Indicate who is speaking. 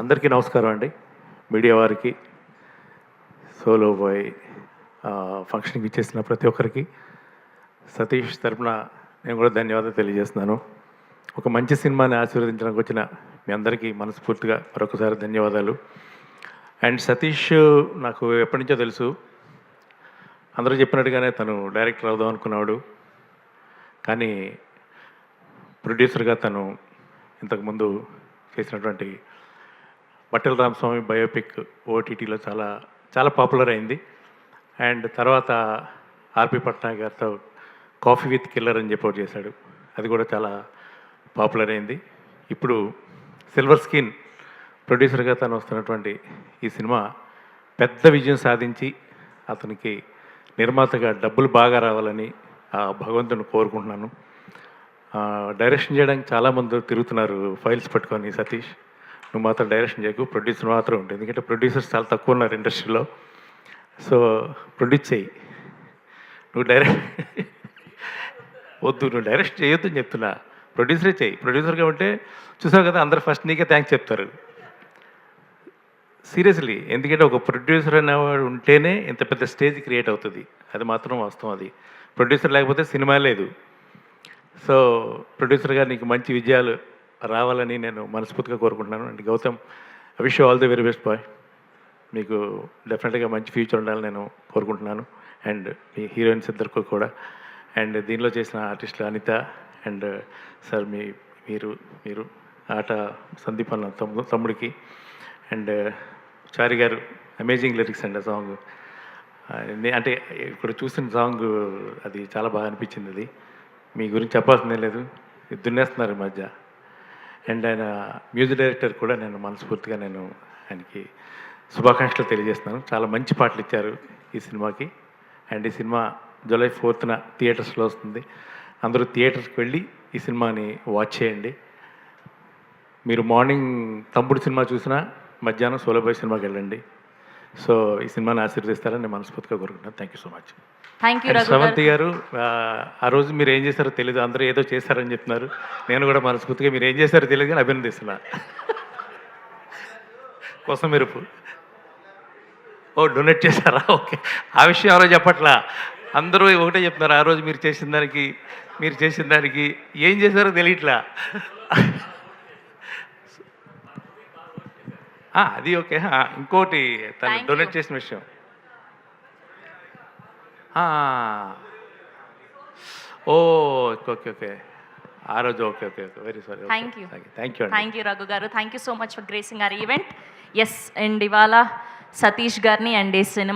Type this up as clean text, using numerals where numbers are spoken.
Speaker 1: అందరికీ నమస్కారం అండి. మీడియా వారికి, సోలో బాయ్ ఫంక్షన్కి ఇచ్చేసిన ప్రతి ఒక్కరికి సతీష్ తరపున నేను కూడా ధన్యవాదాలు తెలియజేస్తున్నాను. ఒక మంచి సినిమాని ఆశీర్వదించడానికి వచ్చిన మీ అందరికీ మనస్ఫూర్తిగా మరొకసారి ధన్యవాదాలు. అండ్ సతీష్ నాకు ఎప్పటి నుంచో తెలుసు. అందరూ చెప్పినట్టుగానే తను డైరెక్టర్ అవుదాం అనుకున్నాడు. కానీ ప్రొడ్యూసర్గా తను ఇంతకుముందు చేసినటువంటి బట్టల రామస్వామి బయోపిక్ ఓటీటీలో చాలా చాలా పాపులర్ అయింది. అండ్ తర్వాత ఆర్పి పట్నాయక్ గారితో కాఫీ విత్ కిల్లర్ అని చెప్పి చేశాడు. అది కూడా చాలా పాపులర్ అయింది. ఇప్పుడు సిల్వర్ స్క్రీన్ ప్రొడ్యూసర్గా తను వస్తున్నటువంటి ఈ సినిమా పెద్ద విజయం సాధించి అతనికి నిర్మాతగా డబ్బులు బాగా రావాలని ఆ భగవంతుని కోరుకుంటున్నాను. డైరెక్షన్ చేయడానికి చాలామంది తిరుగుతున్నారు ఫైల్స్ పట్టుకొని. సతీష్, నువ్వు మాత్రం డైరెక్షన్ చేయకు, ప్రొడ్యూసర్ మాత్రం ఉంటుంది. ఎందుకంటే ప్రొడ్యూసర్స్ చాలా తక్కువ ఉన్నారు ఇండస్ట్రీలో. సో ప్రొడ్యూస్ చేయి, నువ్వు వద్దు, నువ్వు డైరెక్షన్ చేయొద్దు అని చెప్తున్నా. ప్రొడ్యూసరే చేయి. ప్రొడ్యూసర్గా ఉంటే చూసావు కదా, అందరు ఫస్ట్ నీకే థ్యాంక్స్ చెప్తారు. సీరియస్లీ, ఎందుకంటే ఒక ప్రొడ్యూసర్ అనేవాడు ఉంటేనే ఇంత పెద్ద స్టేజ్ క్రియేట్ అవుతుంది. అది మాత్రం వాస్తవం. అది ప్రొడ్యూసర్ లేకపోతే సినిమా లేదు. సో ప్రొడ్యూసర్గా నీకు మంచి విజయాలు రావాలని నేను మనస్ఫూర్తిగా కోరుకుంటున్నాను. And Gautam, I wish all the very best boy. మీకు డెఫినెట్గా మంచి ఫ్యూచర్ ఉండాలని నేను కోరుకుంటున్నాను. అండ్ మీ హీరోయిన్స్ ఇద్దరికి కూడా. అండ్ దీనిలో చేసిన ఆర్టిస్టులు అనిత అండ్ సార్, మీరు మీరు ఆట సందీప్ అన్న తమ్ముడికి అండ్ చారి గారు, అమేజింగ్ లిరిక్స్ అండి ఆ సాంగ్. అంటే ఇక్కడ చూసిన సాంగ్ అది చాలా బాగా అనిపించింది. అది మీ గురించి చెప్పాల్సిందే లేదు, దున్నేస్తున్నారు ఈ మధ్య. అండ్ ఆయన మ్యూజిక్ డైరెక్టర్ కూడా నేను మనస్ఫూర్తిగా ఆయనకి శుభాకాంక్షలు తెలియజేస్తున్నాను. చాలా మంచి పాటలు ఇచ్చారు ఈ సినిమాకి. అండ్ ఈ సినిమా జూలై 4th థియేటర్స్లో వస్తుంది. అందరూ థియేటర్స్కి వెళ్ళి ఈ సినిమాని వాచ్ చేయండి. మీరు మార్నింగ్ తమ్ముడు సినిమా చూసినా మధ్యాహ్నం సోలో బాయ్ సినిమాకి వెళ్ళండి. సో ఈ సినిమాని ఆశీర్వదిస్తారని నేను మనస్ఫూర్తిగా కోరుకుంటున్నాను. Thank you so much. Sravanthi గారు, ఆ రోజు మీరు ఏం చేశారో తెలియదు, అందరూ ఏదో చేశారని చెప్తున్నారు. నేను కూడా మనస్ఫూర్తిగా మీరు ఏం చేశారో తెలియదు కానీ అభినందిస్తున్నా. కోసం మీరు డొనేట్ చేశారా? ఓకే, ఆ విషయం ఎవరో చెప్పట్లా, అందరూ ఒకటే చెప్తున్నారు. ఆ రోజు మీరు చేసిన దానికి ఏం చేశారో తెలియట్లా. అది ఓకే. ఇంకోటి తను డొనేట్ చేసిన విషయం, ఓకే ఓకే ఓకే, ఆ రోజు okay okay okay, very sorry.
Speaker 2: Thank you
Speaker 1: thank
Speaker 2: you Raghu గారు. Thank you so much for gracing our event. Yes, and ఇవాళ సతీష్ గారిని అండ్ ఈ సినిమా